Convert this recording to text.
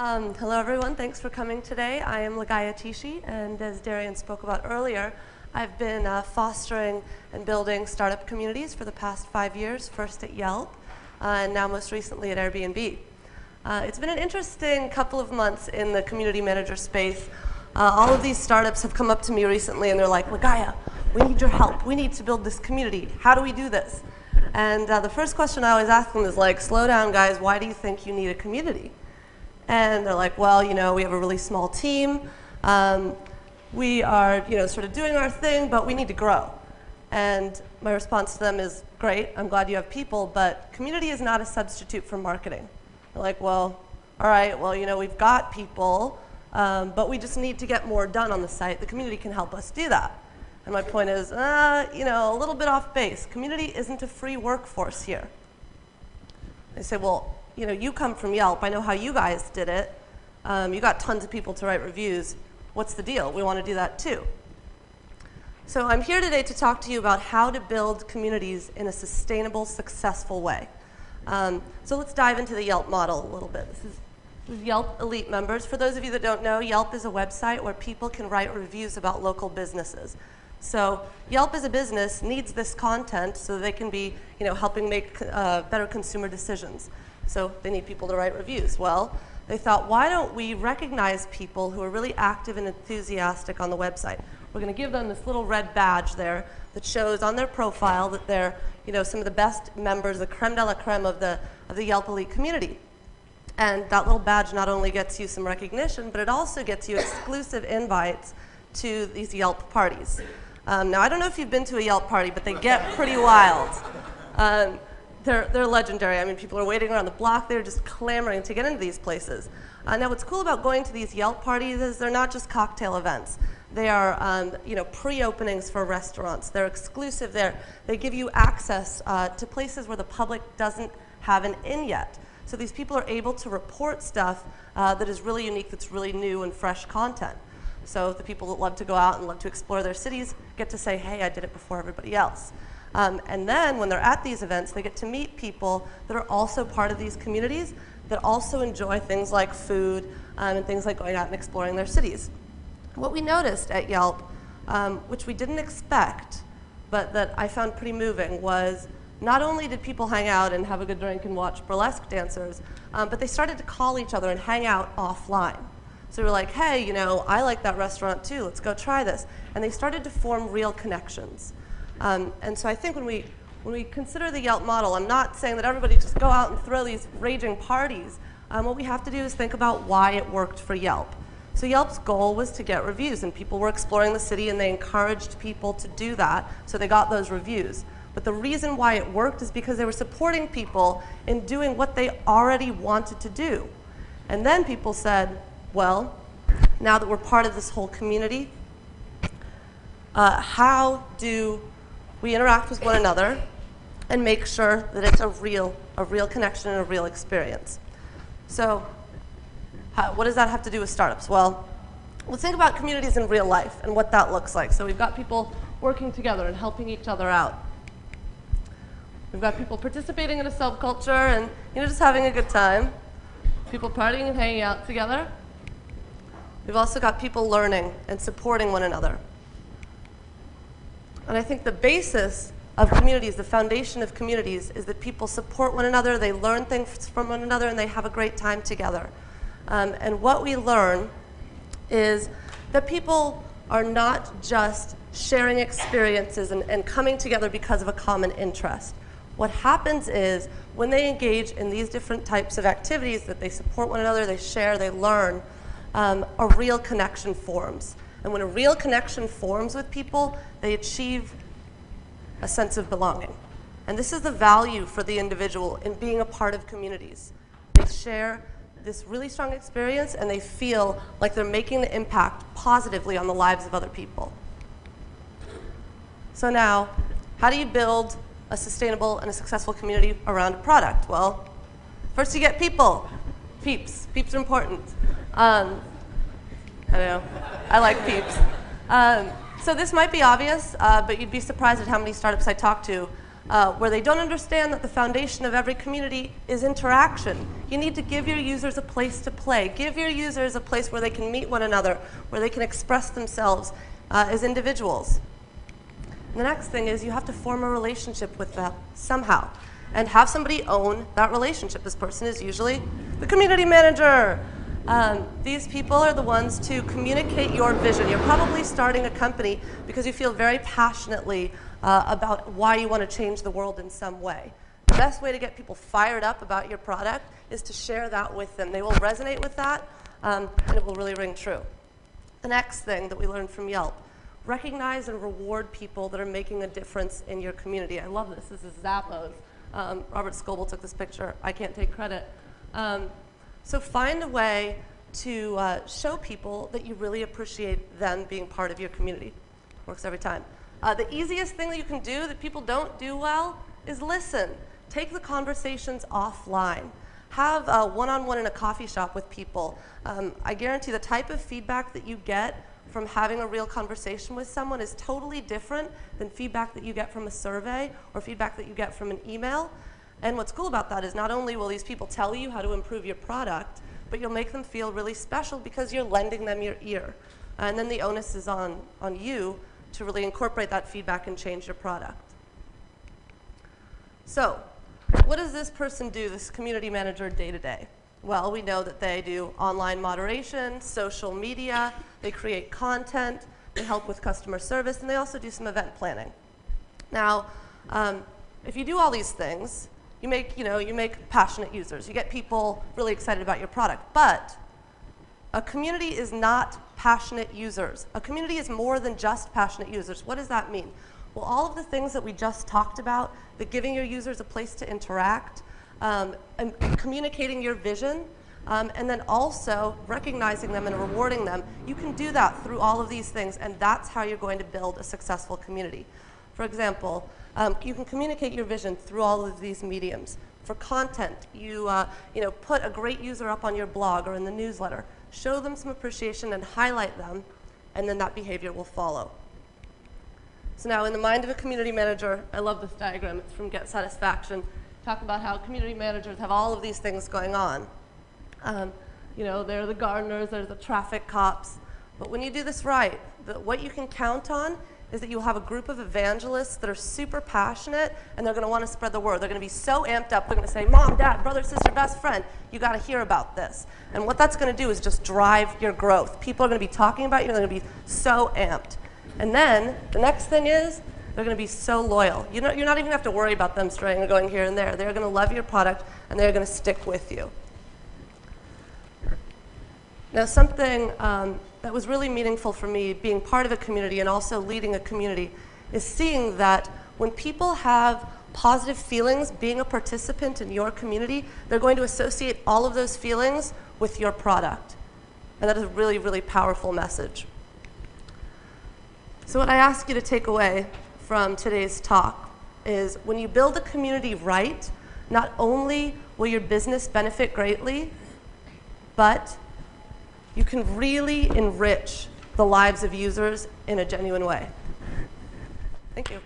Hello everyone, thanks for coming today. I am Ligaya Tichy, and as Darian spoke about earlier, I've been fostering and building startup communities for the past 5 years, first at Yelp, and now most recently at Airbnb. It's been an interesting couple of months in the community manager space. All of these startups have come up to me recently and they're like, Ligaya, we need your help. We need to build this community. How do we do this? And the first question I always ask them is like, slow down guys, why do you think you need a community? And they're like, well, you know, we have a really small team. We are, sort of doing our thing, but we need to grow. And my response to them is, great, I'm glad you have people, but community is not a substitute for marketing. They're like, well, all right, well, we've got people, but we just need to get more done on the site. The community can help us do that. And my point is, a little bit off base. Community isn't a free workforce here. They say, well, you come from Yelp. I know how you guys did it. You got tons of people to write reviews. What's the deal? We want to do that too. So I'm here today to talk to you about how to build communities in a sustainable, successful way. So let's dive into the Yelp model a little bit. This is Yelp Elite members. For those of you that don't know, Yelp is a website where people can write reviews about local businesses. So Yelp as a business needs this content so they can be helping make better consumer decisions. So they need people to write reviews. Well, they thought, why don't we recognize people who are really active and enthusiastic on the website? We're going to give them this little red badge there that shows on their profile that they're some of the best members, the creme de la creme of the Yelp Elite community. And that little badge not only gets you some recognition, but it also gets you exclusive invites to these Yelp parties. Now, I don't know if you've been to a Yelp party, but they get pretty wild. They're legendary. I mean, people are waiting around the block. They're just clamoring to get into these places. Now, what's cool about going to these Yelp parties is they're not just cocktail events. They are, pre-openings for restaurants. They're exclusive. They give you access to places where the public doesn't have an in yet. So these people are able to report stuff that is really unique, that's really new and fresh content. So the people that love to go out and love to explore their cities get to say, hey, I did it before everybody else. And then when they're at these events, they get to meet people that are also part of these communities that also enjoy things like food and things like going out and exploring their cities. What we noticed at Yelp, which we didn't expect, but that I found pretty moving, was not only did people hang out and have a good drink and watch burlesque dancers, but they started to call each other and hang out offline. So we were like, hey, I like that restaurant too, let's go try this. And they started to form real connections. And so I think when we consider the Yelp model, I'm not saying that everybody just go out and throw these raging parties. What we have to do is think about why it worked for Yelp. So Yelp's goal was to get reviews, and people were exploring the city and they encouraged people to do that, so they got those reviews. But the reason why it worked is because they were supporting people in doing what they already wanted to do. And then people said, well, now that we're part of this whole community, how do we interact with one another and make sure that it's a real connection and a real experience? So what does that have to do with startups? Well, let's think about communities in real life and what that looks like. So we've got people working together and helping each other out. We've got people participating in a subculture and just having a good time. People partying and hanging out together. We've also got people learning and supporting one another. And I think the basis of communities, the foundation of communities, is that people support one another, they learn things from one another, and they have a great time together. And what we learn is that people are not just sharing experiences and coming together because of a common interest. What happens is when they engage in these different types of activities, that they support one another, they share, they learn, a real connection forms. And when a real connection forms with people, they achieve a sense of belonging. And this is the value for the individual in being a part of communities. They share this really strong experience and they feel like they're making the impact positively on the lives of other people. So now, how do you build a sustainable and a successful community around a product? Well, first you get people. Peeps. Peeps are important. I know. I like peeps. So this might be obvious, but you'd be surprised at how many startups I talk to where they don't understand that the foundation of every community is interaction. You need to give your users a place to play. Give your users a place where they can meet one another, where they can express themselves as individuals. And the next thing is you have to form a relationship with them somehow and have somebody own that relationship. This person is usually the community manager. These people are the ones to communicate your vision. You're probably starting a company because you feel very passionately about why you want to change the world in some way. The best way to get people fired up about your product is to share that with them. They will resonate with that, and it will really ring true. The next thing that we learned from Yelp, recognize and reward people that are making a difference in your community. I love this. This is Zappos. Robert Scoble took this picture. I can't take credit. So find a way to show people that you really appreciate them being part of your community. Works every time. The easiest thing that you can do that people don't do well is listen. Take the conversations offline. Have a one-on-one in a coffee shop with people. I guarantee the type of feedback that you get from having a real conversation with someone is totally different than feedback that you get from a survey or feedback that you get from an email. And what's cool about that is not only will these people tell you how to improve your product, but you'll make them feel really special because you're lending them your ear. And then the onus is on you to really incorporate that feedback and change your product. So, what does this person do, this community manager, day to day? Well, we know that they do online moderation, social media, they create content, they help with customer service, and they also do some event planning. Now, if you do all these things, you make passionate users. You get people really excited about your product. But a community is not passionate users. A community is more than just passionate users. What does that mean? Well, all of the things that we just talked about, the giving your users a place to interact, and communicating your vision, and then also recognizing them and rewarding them, you can do that through all of these things, and that's how you're going to build a successful community. For example, you can communicate your vision through all of these mediums. For content, you put a great user up on your blog or in the newsletter. Show them some appreciation and highlight them, and then that behavior will follow. So now, in the mind of a community manager, I love this diagram. It's from Get Satisfaction. Talk about how community managers have all of these things going on. They're the gardeners, they're the traffic cops. But when you do this right, what you can count on is that you'll have a group of evangelists that are super passionate, and they're going to want to spread the word. They're going to be so amped up, they're going to say, Mom, Dad, brother, sister, best friend, you got to hear about this. And what that's going to do is just drive your growth. People are going to be talking about you, and they're going to be so amped. And then the next thing is, they're going to be so loyal. You're not even going to have to worry about them straying or going here and there. They're going to love your product, and they're going to stick with you. Now, something that was really meaningful for me, being part of a community and also leading a community, is seeing that when people have positive feelings being a participant in your community, they're going to associate all of those feelings with your product. And that is a really, really powerful message. So what I ask you to take away from today's talk is when you build a community right, not only will your business benefit greatly, but you can really enrich the lives of users in a genuine way. Thank you.